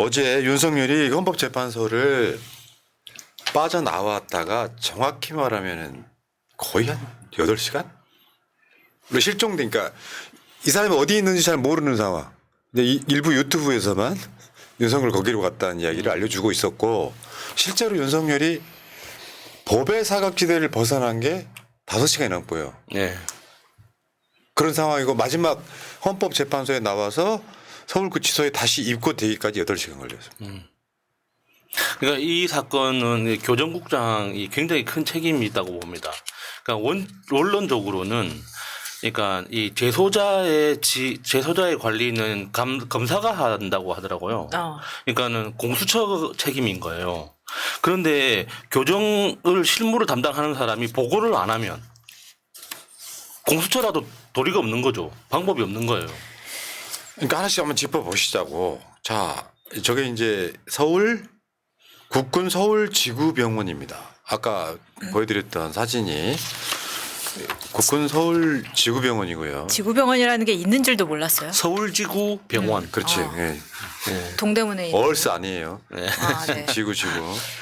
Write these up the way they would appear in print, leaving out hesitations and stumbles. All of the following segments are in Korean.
어제 윤석열이 헌법재판소를 빠져나왔다가 정확히 말하면은 거의 한 8시간? 실종되니까 이 사람이 어디 있는지 잘 모르는 상황. 근데 일부 유튜브에서만 윤석열 거기로 갔다는 이야기를 알려주고 있었고 실제로 윤석열이 법의 사각지대를 벗어난 게 5시간이 넘고요. 네. 그런 상황이고 마지막 헌법재판소에 나와서 서울구치소에 다시 입고되기까지 8시간 걸렸어요. 그러니까 이 사건은 교정국장이 굉장히 큰 책임이 있다고 봅니다. 그러니까 원론적으로는 그러니까 이 재소자의 관리는 검사가 한다고 하더라고요. 그러니까는 공수처 책임인 거예요. 그런데 교정을 실무를 담당하는 사람이 보고를 안 하면 공수처라도 도리가 없는 거죠. 방법이 없는 거예요. 그러니까 하나씩 한번 짚어보시자고. 자, 저게 이제 서울 국군 서울지구병원입니다. 아까 보여드렸던 사진이 국군 서울지구병원이고요. 지구병원이라는 게 있는 줄도 몰랐어요. 서울지구병원. 그렇지. 예. 동대문에 있는. 얼스 아니에요. 아, 네. 지구.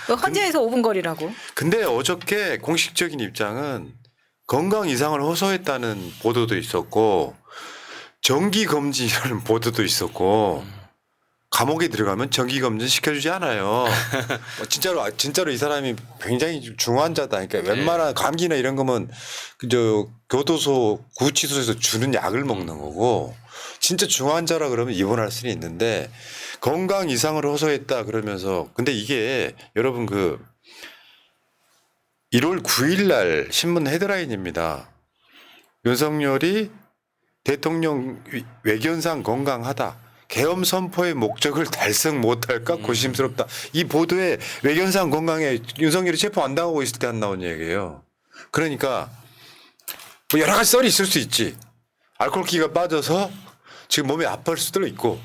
헌재에서 5분 거리라고. 근데 어저께 공식적인 입장은 건강 이상을 호소했다는 보도도 있었고 정기 검진이라는 보도도 있었고 감옥에 들어가면 정기 검진 시켜주지 않아요. 진짜로 이 사람이 굉장히 중환자다. 그러니까 웬만한 감기나 이런 거면 그저 교도소 구치소에서 주는 약을 먹는 거고 진짜 중환자라 그러면 입원할 수는 있는데 건강 이상을 호소했다 그러면서 근데 이게 여러분 그 1월 9일 날 신문 헤드라인입니다. 윤석열이 대통령 외견상 건강하다. 계엄 선포의 목적을 달성 못할까 고심스럽다. 이 보도에 외견상 건강에 윤석열이 체포 안 당하고 있을 때 안 나온 얘기예요. 그러니까 뭐 여러 가지 썰이 있을 수 있지. 알코올기가 빠져서 지금 몸이 아플 수도 있고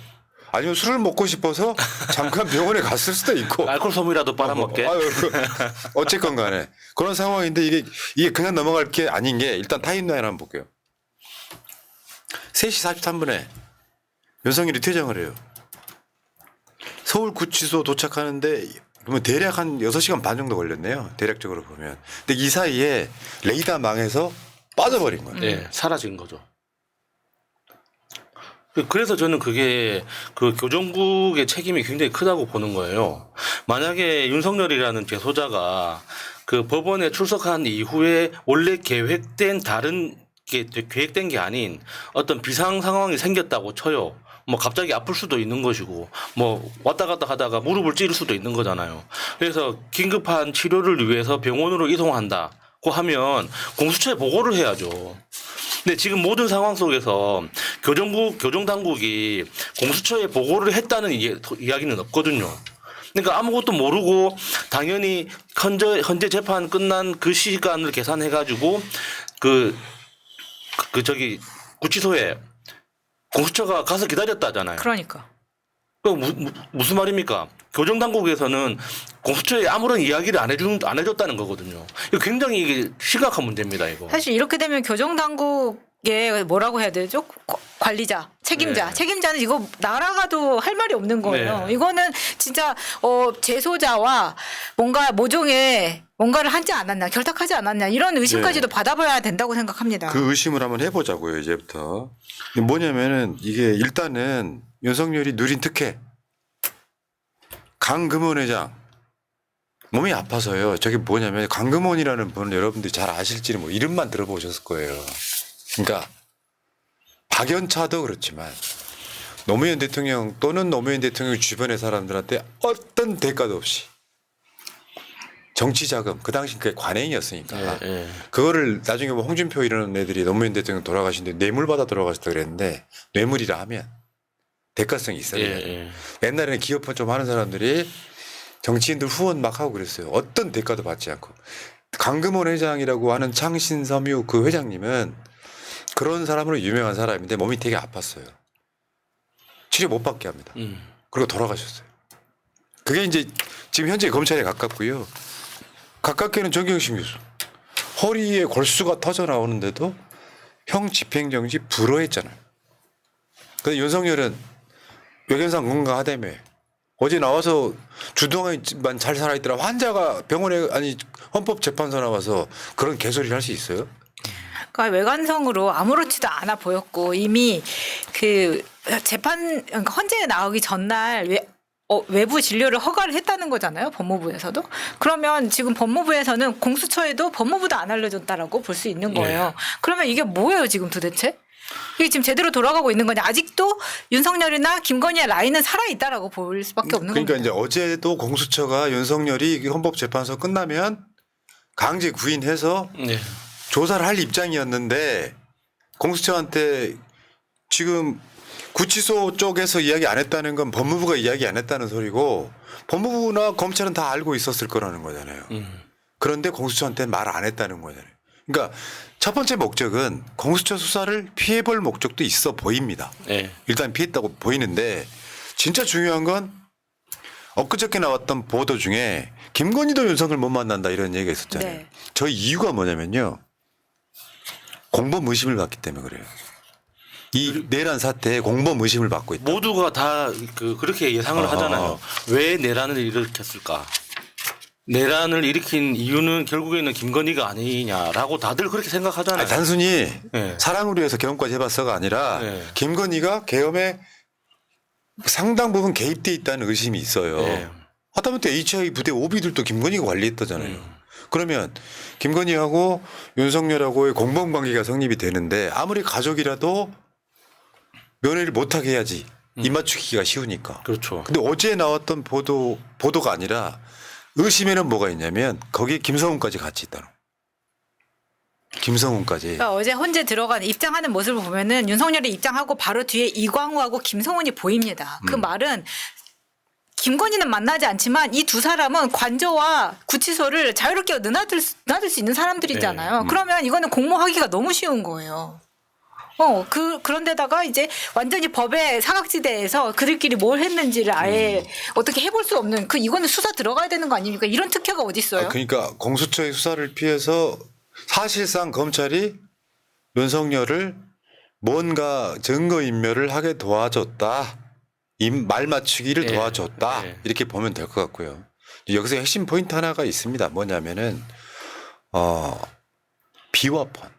아니면 술을 먹고 싶어서 잠깐 병원에 갔을 수도 있고. 알코올 소금이라도 빨아먹게. 어쨌건 간에 그런 상황인데 이게 그냥 넘어갈 게 아닌 게 일단 타임라인 한번 볼게요. 3시 43분에 윤석열이 퇴장을 해요. 서울구치소 도착하는데 그러면 대략 한 6시간 반 정도 걸렸네요. 대략적으로 보면. 근데 이 사이에 레이더 망해서 빠져버린 거예요. 네, 사라진 거죠. 그래서 저는 그게 그 교정국의 책임이 굉장히 크다고 보는 거예요. 만약에 윤석열이라는 재소자가 그 법원에 출석한 이후에 원래 계획된 게 아닌 어떤 비상 상황이 생겼다고 쳐요. 뭐 갑자기 아플 수도 있는 것이고 뭐 왔다 갔다 하다가 무릎을 찌를 수도 있는 거잖아요. 그래서 긴급한 치료를 위해서 병원으로 이송한다고 하면 공수처에 보고를 해야죠. 근데 지금 모든 상황 속에서 교정당국이 공수처에 보고를 했다는 이야기는 없거든요. 그러니까 아무것도 모르고 당연히 현재 재판 끝난 그 시간을 계산해 가지고 구치소에 공수처가 가서 기다렸다잖아요. 그러니까. 무슨 말입니까? 교정당국에서는 공수처에 아무런 이야기를 안 해줬다는 거거든요. 이거 굉장히 이게 심각한 문제입니다, 이거. 사실 이렇게 되면 교정당국의 뭐라고 해야 되죠? 관리자, 책임자. 네. 책임자는 이거 날아가도 할 말이 없는 거예요. 네. 이거는 진짜 재소자와 뭔가 모종의 뭔가를 하지 않았나, 결탁하지 않았나 이런 의심까지도 받아봐야 된다고 생각합니다. 그 의심을 한번 해보자고요, 이제부터. 뭐냐면은 이게 일단은 윤석열이 누린 특혜. 강금원 회장. 몸이 아파서요. 저게 뭐냐면 강금원이라는 분은 여러분들이 잘 아실지는 뭐 이름만 들어보셨을 거예요. 그러니까 박연차도 그렇지만 노무현 대통령 또는 노무현 대통령 주변의 사람들한테 어떤 대가도 없이 정치 자금 그 당시 그게 관행이었으니까 그거를 나중에 뭐 홍준표 이런 애들이 노무현 대통령 돌아가신 뒤에 뇌물 받아 돌아가셨다 그랬는데 뇌물이라 하면 대가성이 있어야 돼요. 옛날에는 기업화 좀 하는 사람들이 정치인들 후원 막 하고 그랬어요. 어떤 대가도 받지 않고. 강금원 회장이라고 하는 창신섬유 그 회장님은 그런 사람으로 유명한 사람인데 몸이 되게 아팠어요. 치료 못 받게 합니다. 그리고 돌아가셨어요. 그게 이제 지금 현재 검찰에 가깝고요. 가깝게는 정경심 교수. 허리에 골수가 터져 나오는데도 형 집행정지 불허했잖아요. 근데 윤석열은 외견상 건강하다며 어제 나와서 주동안만 잘 살아있더라. 환자가 병원에 아니 헌법재판소 나와서 그런 개소리를 할 수 있어요? 그러니까 외관성으로 아무렇지도 않아 보였고 이미 그 재판 그러니까 헌재에 나오기 전날 외부 진료를 허가를 했다는 거잖아요. 법무부에서도. 그러면 지금 법무부에서는 공수처에도 법무부도 안 알려줬다라고 볼 수 있는 거예요. 네. 그러면 이게 뭐예요 지금 도대체? 이게 지금 제대로 돌아가고 있는 거냐? 아직도 윤석열이나 김건희의 라인은 살아있다라고 볼 수밖에 없는 그러니까 겁니다. 이제 어제도 공수처가 윤석열이 헌법재판소 끝나면 강제 구인해서 네. 조사를 할 입장이었는데 공수처한테 지금 구치소 쪽에서 이야기 안 했다는 건 법무부가 이야기 안 했다는 소리고 법무부나 검찰은 다 알고 있었을 거라는 거잖아요. 그런데 공수처한테 말 안 했다는 거잖아요. 그러니까 첫 번째 목적은 공수처 수사를 피해볼 목적도 있어 보입니다. 네. 일단 피했다고 보이는데 진짜 중요한 건 엊그저께 나왔던 보도 중에 김건희도 윤석열 못 만난다 이런 얘기가 있었잖아요. 네. 저 이유가 뭐냐면요. 공범 의심을 받기 때문에 그래요. 이 내란 사태에 공범 의심을 받고 있다. 모두가 다 그렇게 예상을 아하. 하잖아요. 왜 내란을 일으켰을까? 내란을 일으킨 이유는 결국에는 김건희가 아니냐라고 다들 그렇게 생각하잖아요. 아니, 단순히 네. 사랑을 위해서 계엄까지 해봤어가 아니라 네. 김건희가 계엄에 상당 부분 개입돼 있다는 의심이 있어요. 네. 하다못해 HI 부대 오비들도 김건희가 관리했다잖아요. 그러면 김건희하고 윤석열하고의 공범관계가 성립이 되는데 아무리 가족이라도 면회를 못하게 해야지 입맞추기가 쉬우니까. 그렇죠. 근데 어제 나왔던 보도가 아니라 의심에는 뭐가 있냐면 거기에 김성훈까지 같이 있다는 거예요. 김성훈까지. 그러니까 어제 헌재 들어간 입장하는 모습을 보면은 윤석열이 입장하고 바로 뒤에 이광우하고 김성훈이 보입니다. 그 말은 김건희는 만나지 않지만 이 두 사람은 관저와 구치소를 자유롭게 드나들 수 있는 사람들이잖아요. 그러면 이거는 공모하기가 너무 쉬운 거예요. 그런데다가 이제 완전히 법의 사각지대에서 그들끼리 뭘 했는지를 아예 어떻게 해볼 수 없는 이거는 수사 들어가야 되는 거 아닙니까? 이런 특혜가 어디 있어요? 그러니까 공수처의 수사를 피해서 사실상 검찰이 윤석열을 뭔가 증거인멸을 하게 도와줬다. 말 맞추기를 네. 도와줬다. 네. 이렇게 보면 될 것 같고요. 여기서 핵심 포인트 하나가 있습니다. 뭐냐면은 비화폰.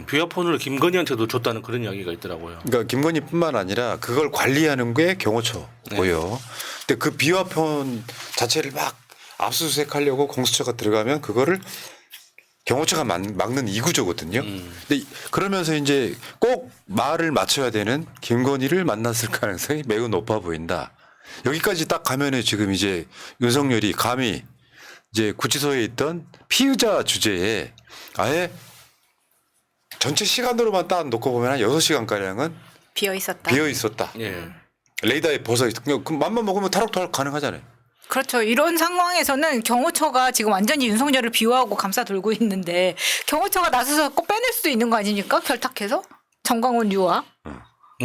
비화폰을 김건희한테도 줬다는 그런 이야기가 있더라고요. 그러니까 김건희뿐만 아니라 그걸 관리하는 게 경호처고요. 근데 그 비화폰 자체를 막 압수수색하려고 공수처가 들어가면 그거를 경호처가 막는 이구조거든요. 근데 그러면서 이제 꼭 말을 맞춰야 되는 김건희를 만났을 가능성이 매우 높아 보인다. 여기까지 딱 가면은 지금 이제 윤석열이 감히 이제 구치소에 있던 피의자 주제에 아예 전체 시간으로만 딱 놓고 보면 한 6시간가량은 비어 있었다. 비어 있었다. 예. 레이더에 벗어 있다. 그 맘만 먹으면 타락타락 가능하잖아요. 그렇죠. 이런 상황에서는 경호처가 지금 완전히 윤석열을 비호하고 감싸 돌고 있는데 경호처가 나서서 꼭 빼낼 수도 있는 거 아닙니까? 결탁해서 정광훈 유아.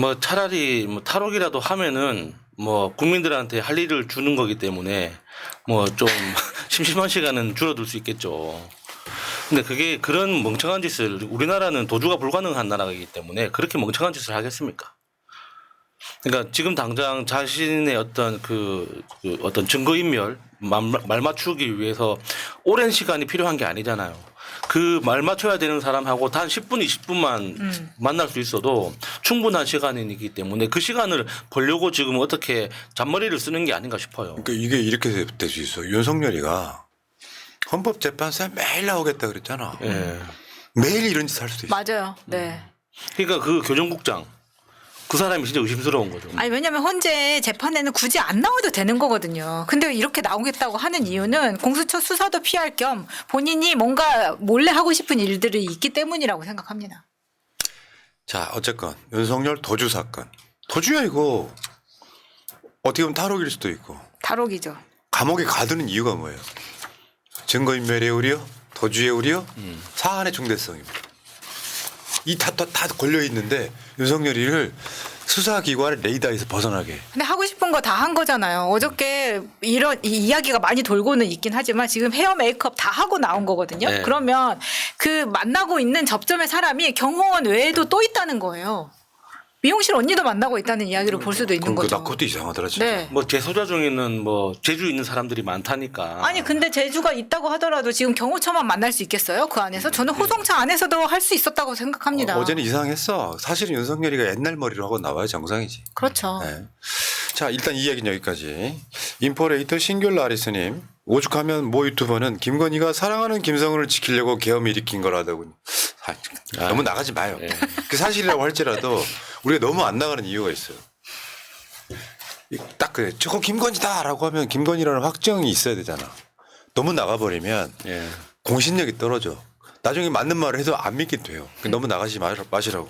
뭐 차라리 뭐 탈옥이라도 하면은 뭐 국민들한테 할 일을 주는 거기 때문에 뭐 좀 심심한 시간은 줄어들 수 있겠죠. 근데 그게 그런 멍청한 짓을 우리나라는 도주가 불가능한 나라이기 때문에 그렇게 멍청한 짓을 하겠습니까? 그러니까 지금 당장 자신의 어떤 어떤 증거인멸 말 맞추기 위해서 오랜 시간이 필요한 게 아니잖아요. 그 말 맞춰야 되는 사람하고 단 10분, 20분만 만날 수 있어도 충분한 시간이기 때문에 그 시간을 벌려고 지금 어떻게 잔머리를 쓰는 게 아닌가 싶어요. 그러니까 이게 이렇게 될 수 있어. 윤석열이가 헌법재판소에 매일 나오겠다 그랬잖아. 예. 매일 이런 짓 할 수도 있어. 맞아요. 네. 그러니까 그 교정국장 그 사람이 진짜 의심스러운 거죠. 아니 왜냐하면 헌재 재판에는 굳이 안 나와도 되는 거거든요. 근데 이렇게 나오겠다고 하는 이유는 공수처 수사도 피할 겸 본인이 뭔가 몰래 하고 싶은 일들이 있기 때문이라고 생각합니다. 자, 어쨌건 윤석열 도주 사건. 도주야 이거. 어떻게 보면 탈옥일 수도 있고. 탈옥이죠. 감옥에 가두는 이유가 뭐예요? 증거인멸의 우려, 도주의 우려, 사안의 중대성입니다. 이 다 걸려 있는데 윤석열이를 수사기관의 레이더에서 벗어나게. 근데 하고 싶은 거 다 한 거잖아요. 어저께 이런 이야기가 많이 돌고는 있긴 하지만 지금 헤어 메이크업 다 하고 나온 거거든요. 네. 그러면 그 만나고 있는 접점의 사람이 경호원 외에도 또 있다는 거예요. 미용실 언니도 만나고 있다는 이야기를 볼 수도 있는 그러니까 거죠. 나 그것도 이상하더라 진짜. 네. 뭐 재소자 중에는 뭐 제주 있는 사람들이 많다니까. 아니 근데 제주가 있다고 하더라도 지금 경호처만 만날 수 있겠어요? 그 안에서? 저는 호송차 안에서도 할 수 있었다고 생각합니다. 어제는 이상했어. 사실은 윤석열이가 옛날 머리로 하고 나와야 정상이지. 그렇죠. 네. 자, 일단 이 이야기는 여기까지. 인포레이터 신귤 라리스님. 오죽하면 모 유튜버는 김건희가 사랑하는 김성은을 지키려고 계엄 일으킨 거라더군요. 너무 나가지 마요. 네. 그 사실이라고 할지라도 우리가 너무 안 나가는 이유가 있어요. 딱 그래. 저거 김건희다라고 하면 김건희라는 확정이 있어야 되잖아. 너무 나가버리면 예. 공신력이 떨어져. 나중에 맞는 말을 해도 안 믿게 돼요. 너무 나가지 마시라고.